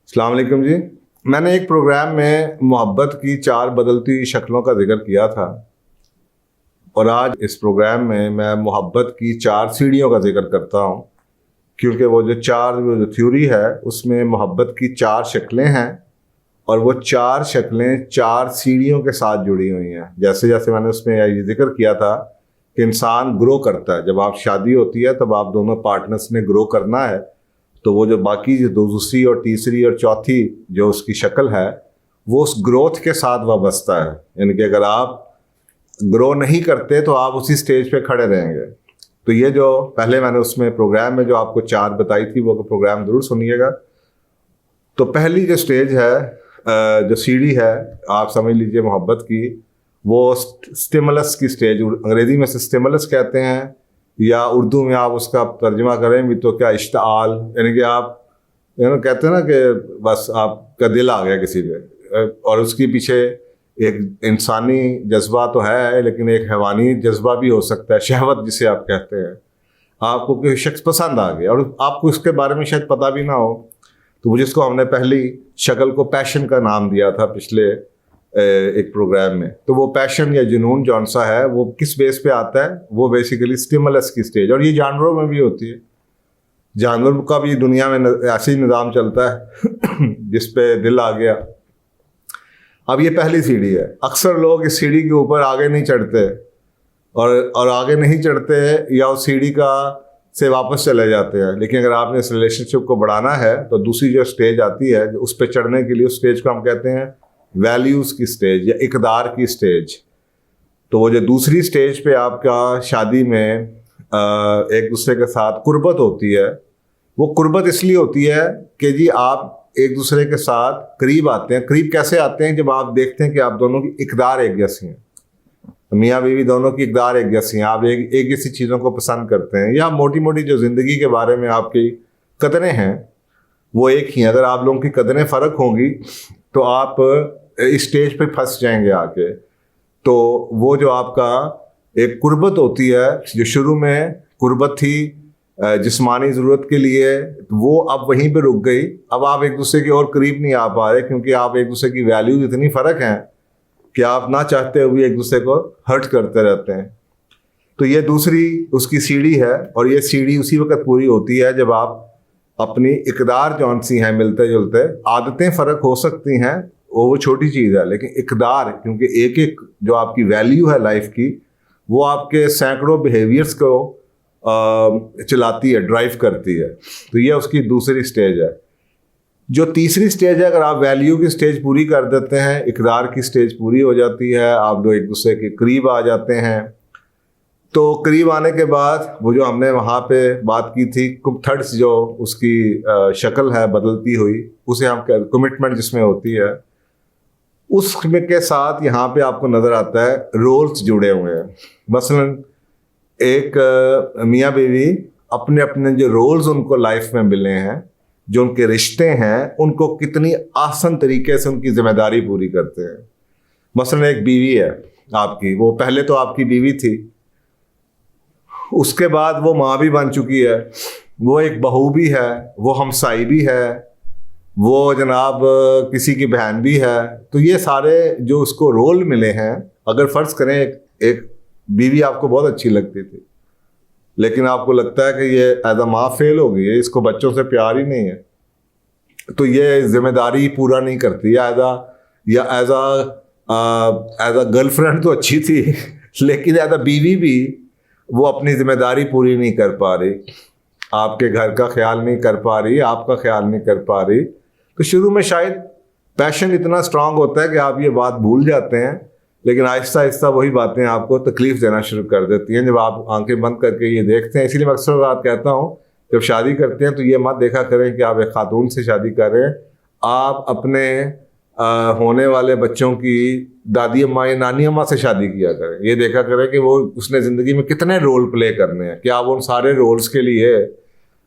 अस्सलाम वालेकुम जी। मैंने एक प्रोग्राम में मोहब्बत की 4 बदलती हुई शक्लों का जिक्र किया था और आज इस प्रोग्राम में मैं मोहब्बत की 4 सीढ़ियों का जिक्र करता हूँ, क्योंकि वो जो थ्योरी है उसमें मोहब्बत की 4 शक्लें हैं और वो 4 शक्लें 4 सीढ़ियों के साथ जुड़ी हुई हैं। जैसे जैसे मैंने उसमें ये जिक्र किया था कि इंसान ग्रो करता है, जब आप शादी होती है तब आप दोनों पार्टनर्स ने ग्रो करना है, तो वो जो बाकी जो दूसरी और तीसरी और चौथी जो उसकी शक्ल है वो उस ग्रोथ के साथ वाबस्ता है। यानी कि अगर आप ग्रो नहीं करते तो आप उसी स्टेज पे खड़े रहेंगे। तो ये जो पहले मैंने उसमें प्रोग्राम में जो आपको 4 बताई थी वो प्रोग्राम ज़रूर सुनिएगा। तो पहली जो स्टेज है, जो सीढ़ी है, आप समझ लीजिए मोहब्बत की, वो स्टिमुलस की स्टेज, अंग्रेजी में से स्टिमुलस कहते हैं या उर्दू में आप उसका तर्जमा करें भी तो क्या, इश्ताल, यानी कि आप कहते हैं ना कि बस आपका दिल आ गया किसी पे, और उसके पीछे एक इंसानी जज्बा तो है लेकिन एक हैवानी जज्बा भी हो सकता है, शहवत जिसे आप कहते हैं। आपको कोई शख्स पसंद आ गया और आपको इसके बारे में शायद पता भी ना हो, तो जिसको हमने पहली शक्ल को पैशन का नाम दिया था पिछले एक प्रोग्राम में। तो वो पैशन या जुनून जौन सा है वो किस बेस पे आता है, वो बेसिकली स्टिमुलस की स्टेज, और ये जानवरों में भी होती है। जानवर का भी दुनिया में ऐसे ही निज़ाम चलता है जिस पे दिल आ गया। अब ये पहली सीढ़ी है। अक्सर लोग इस सीढ़ी के ऊपर आगे नहीं चढ़ते और आगे नहीं चढ़ते या उस सीढ़ी का से वापस चले जाते हैं। लेकिन अगर आपने इस रिलेशनशिप को बढ़ाना है तो दूसरी जो स्टेज आती है, उस पर चढ़ने के लिए उस स्टेज को हम कहते हैं वैल्यूज़ की स्टेज या इकदार की स्टेज। तो वो जो दूसरी स्टेज पे आपका शादी में एक दूसरे के साथ कुर्बत होती है, वो कुर्बत इसलिए होती है कि जी आप एक दूसरे के साथ करीब आते हैं। करीब कैसे आते हैं? जब आप देखते हैं कि आप दोनों की इकदार एक जैसी हैं, मियाँ बीवी दोनों की इकदार एक जैसी हैं, आप एक जैसी चीज़ों को पसंद करते हैं, या मोटी मोटी जो ज़िंदगी के बारे में आपकी कदरें हैं वो एक ही हैं। अगर आप लोगों की कदरें फ़र्क होंगी तो आप इस स्टेज पे फंस जाएंगे आके। तो वो जो आपका एक कुर्बत होती है, जो शुरू में कुर्बत थी जिस्मानी ज़रूरत के लिए, वो अब वहीं पे रुक गई। अब आप एक दूसरे के और करीब नहीं आ पा रहे, क्योंकि आप एक दूसरे की वैल्यूज इतनी फ़र्क हैं कि आप ना चाहते हुए एक दूसरे को हर्ट करते रहते हैं। तो ये दूसरी उसकी सीढ़ी है, और ये सीढ़ी उसी वक्त पूरी होती है जब आप अपनी इकदार जौन सी हैं मिलते जुलते, आदतें फ़र्क हो सकती हैं, वो छोटी चीज़ है, लेकिन इकदार, क्योंकि एक एक जो आपकी वैल्यू है लाइफ की, वो आपके सैकड़ों बिहेवियर्स को चलाती है, ड्राइव करती है। तो ये उसकी दूसरी स्टेज है। जो तीसरी स्टेज है, अगर आप वैल्यू की स्टेज पूरी कर देते हैं, इकरार की स्टेज पूरी हो जाती है, आप दो एक दूसरे के करीब आ जाते हैं। तो करीब आने के बाद वो जो हमने वहाँ पे बात की थी, थर्ड्स जो उसकी शक्ल है बदलती हुई, उसे हम कमिटमेंट जिसमें होती है, उसमें के साथ यहाँ पे आपको नज़र आता है रोल्स जुड़े हुए हैं। मसलन एक मियाँ बीवी अपने अपने जो रोल्स उनको लाइफ में मिले हैं, जो उनके रिश्ते हैं, उनको कितनी आसान तरीके से उनकी जिम्मेदारी पूरी करते हैं। मसलन एक बीवी है आपकी, वो पहले तो आपकी बीवी थी, उसके बाद वो माँ भी बन चुकी है, वो एक बहू भी है, वो हमसाई भी है, वो जनाब किसी की बहन भी है। तो ये सारे जो उसको रोल मिले हैं, अगर फ़र्ज़ करें एक बीवी आपको बहुत अच्छी लगती थी, लेकिन आपको लगता है कि ये एज अ माँ फेल हो गई है, इसको बच्चों से प्यार ही नहीं है, तो ये जिम्मेदारी पूरा नहीं करती, या एज अ गर्लफ्रेंड तो अच्छी थी लेकिन एज अ बीवी भी वो अपनी जिम्मेदारी पूरी नहीं कर पा रही, आपके घर का ख्याल नहीं कर पा रही, आपका ख्याल नहीं कर पा रही। तो शुरू में शायद पैशन इतना स्ट्रांग होता है कि आप ये बात भूल जाते हैं, लेकिन आहिस्ता आहिस्ता वही बातें आपको तकलीफ देना शुरू कर देती हैं जब आप आंखें बंद करके ये देखते हैं। इसीलिए मैं अक्सर बात कहता हूँ, जब शादी करते हैं तो ये मत देखा करें कि आप एक खातून से शादी कर रहे हैं, आप अपने होने वाले बच्चों की दादी अम्मा या नानी अम्मा से शादी किया करें। ये देखा करें कि वो उसने ज़िंदगी में कितने रोल प्ले करने हैं, क्या वो उन सारे रोल्स के लिए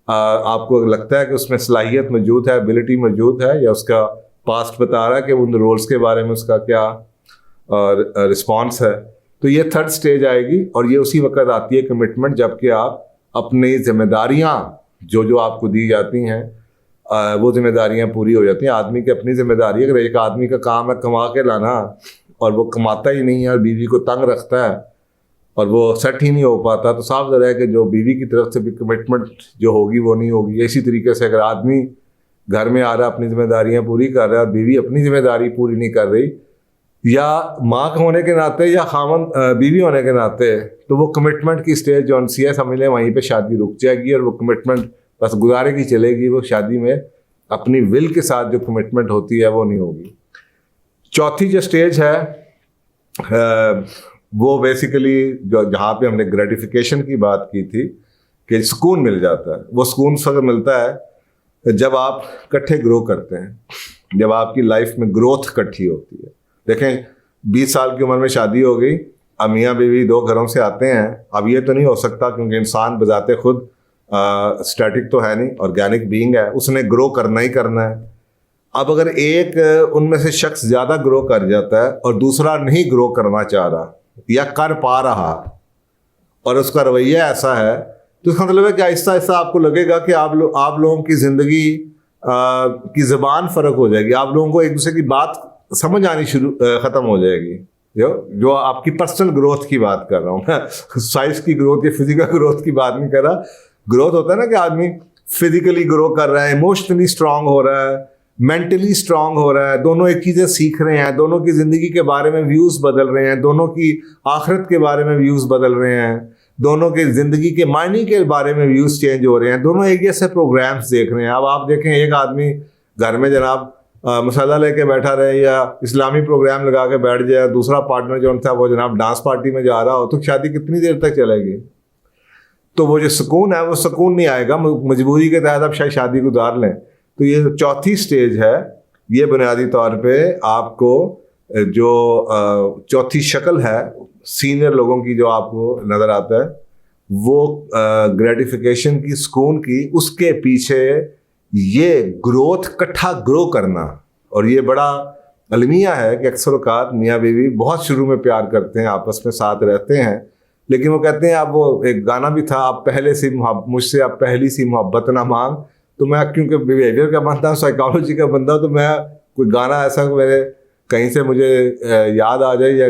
आपको लगता है कि उसमें सलाहियत मौजूद है, एबिलिटी मौजूद है, या उसका पास्ट बता रहा है कि उन रोल्स के बारे में उसका क्या रिस्पॉन्स है। तो ये थर्ड स्टेज आएगी, और ये उसी वक्त आती है कमिटमेंट, जबकि आप अपनी जिम्मेदारियां जो जो आपको दी जाती हैं वो जिम्मेदारियां पूरी हो जाती हैं। आदमी की अपनी जिम्मेदारी है। अगर एक आदमी का काम है कमा के लाना और वो कमाता ही नहीं है और बीवी को तंग रखता है और वो सेट ही नहीं हो पाता, तो साफ ज़रा है कि जो बीवी की तरफ से भी कमिटमेंट जो होगी वो नहीं होगी। इसी तरीके से अगर आदमी घर में आ रहा है, अपनी जिम्मेदारियां पूरी कर रहा है और बीवी अपनी जिम्मेदारी पूरी नहीं कर रही, या माँ होने के नाते या खामन बीवी होने के नाते, तो वो कमिटमेंट की स्टेज जो सी है समझ लें वहीं पे शादी रुक जाएगी और वो कमिटमेंट बस गुजारे की चलेगी। वो शादी में अपनी विल के साथ जो कमिटमेंट होती है वो नहीं होगी। चौथी जो स्टेज है वो बेसिकली जो जहाँ पे हमने ग्रेटिफिकेशन की बात की थी कि सुकून मिल जाता है, वो सुकून उस वक्त मिलता है जब आप इकट्ठे ग्रो करते हैं, जब आपकी लाइफ में ग्रोथ इकट्ठी होती है। देखें 20 साल की उम्र में शादी हो गई, अब मियाँ बीवी 2 घरों से आते हैं। अब ये तो नहीं हो सकता क्योंकि इंसान बजाते खुद स्टैटिक तो है नहीं, ऑर्गेनिक बीइंग है, उसने ग्रो करना ही करना है। अब अगर एक उनमें से शख्स ज़्यादा ग्रो कर जाता है और दूसरा नहीं ग्रो करना चाह रहा या कर पा रहा और उसका रवैया ऐसा है, तो इसका मतलब है कि आहिस्ता आहिस्ता आपको लगेगा कि आप लोगों की ज़िंदगी की ज़बान फ़र्क हो जाएगी। आप लोगों को एक दूसरे की बात समझ आनी ख़त्म हो जाएगी। जो आपकी पर्सनल ग्रोथ की बात कर रहा हूँ मैं, साइज की ग्रोथ या फिजिकल ग्रोथ की बात नहीं कर रहा। ग्रोथ होता है ना कि आदमी फिजिकली ग्रो कर रहा है, इमोशनली स्ट्रांग हो रहा है, मेंटली स्ट्रांग हो रहा है, दोनों एक चीज़ें सीख रहे हैं, दोनों की ज़िंदगी के बारे में व्यूज़ बदल रहे हैं, दोनों की आखिरत के बारे में व्यूज़ बदल रहे हैं, दोनों के ज़िंदगी के मायने के बारे में व्यूज़ चेंज हो रहे हैं, दोनों एक जैसे प्रोग्राम्स देख रहे हैं। अब आप देखें एक आदमी घर में जनाब मसाला लेके बैठा रहे या इस्लामी प्रोग्राम लगा के बैठ जाए, दूसरा पार्टनर जो था वो जनाब डांस पार्टी में जा रहा हो, तो शादी कितनी देर तक चलेगी? तो वो जो सुकून है वो सुकून नहीं आएगा। मजबूरी के तहत आप शायद शादी गुजार लें। तो ये चौथी स्टेज है, ये बुनियादी तौर पे आपको जो चौथी शक्ल है सीनियर लोगों की जो आपको नज़र आता है, वो ग्रेटिफिकेशन की, सुकून की, उसके पीछे ये ग्रोथ इकट्ठा ग्रो करना। और ये बड़ा अलमिया है कि अक्सर औकात मियाँ बीवी बहुत शुरू में प्यार करते हैं, आपस में साथ रहते हैं, लेकिन वो कहते हैं, आप वो एक गाना भी था, आप पहले से मुझसे आप पहली सी मोहब्बत ना मांग। तो मैं क्योंकि बिहेवियर का बंदा, साइकोलॉजी का बंदा, तो मैं कोई गाना ऐसा मेरे कहीं से मुझे याद आ जाए या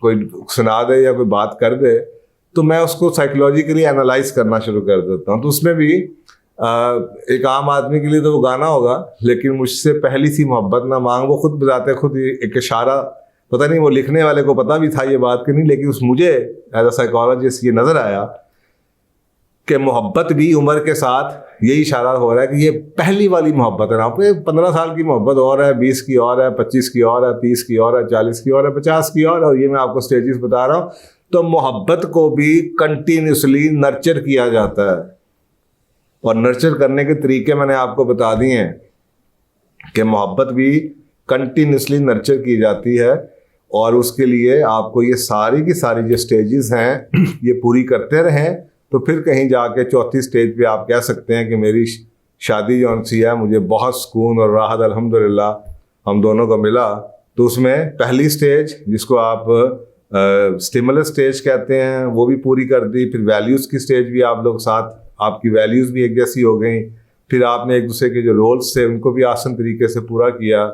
कोई सुना दे या कोई बात कर दे, तो मैं उसको साइकोलॉजिकली एनालाइज करना शुरू कर देता हूँ। तो उसमें भी एक आम आदमी के लिए तो वो गाना होगा, लेकिन मुझसे पहली सी मोहब्बत ना मांग, वो खुद बताते खुद एक इशारा, पता नहीं वो लिखने वाले को पता भी था ये बात कि नहीं, लेकिन मुझे एज अ साइकोलॉजिस्ट ये नज़र आया कि मोहब्बत भी उम्र के साथ यही इशारा हो रहा है कि ये पहली वाली मोहब्बत है ना। 15 साल की मोहब्बत और है, 20 की और है, 25 की और है, 30 की और है, 40 की और है, 50 की और ये मैं आपको स्टेजेस बता रहा हूँ। तो मोहब्बत को भी कंटिन्यूसली नर्चर किया जाता है और नर्चर करने के तरीके मैंने आपको बता दिए हैं कि मोहब्बत भी कंटिन्यूसली नर्चर की जाती है और उसके लिए आपको ये सारी की सारी जो स्टेजेस हैं ये पूरी करते रहें, तो फिर कहीं जाके चौथी स्टेज पे आप कह सकते हैं कि मेरी शादी जो सी है मुझे बहुत सुकून और राहत अल्हम्दुलिल्लाह हम दोनों को मिला। तो उसमें पहली स्टेज जिसको आप स्टिमुलस स्टेज कहते हैं वो भी पूरी कर दी। फिर वैल्यूज़ की स्टेज भी आप लोग साथ, आपकी वैल्यूज़ भी एक जैसी हो गई। फिर आपने एक दूसरे के जो रोल्स थे उनको भी आसान तरीके से पूरा किया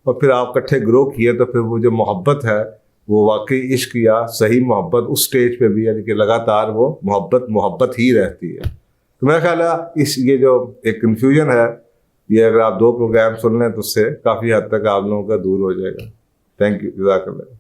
और फिर आप इकट्ठे ग्रो किए। तो फिर वो जो मोहब्बत है वो वाकई इश्क या सही मोहब्बत उस स्टेज पे भी, यानी कि लगातार वो मोहब्बत ही रहती है। तो मेरा ख्याल है ये जो एक कन्फ्यूजन है ये अगर आप 2 प्रोग्राम सुन लें तो उससे काफ़ी हद तक आप लोगों का दूर हो जाएगा। थैंक यू, जज़ाकल्लाह।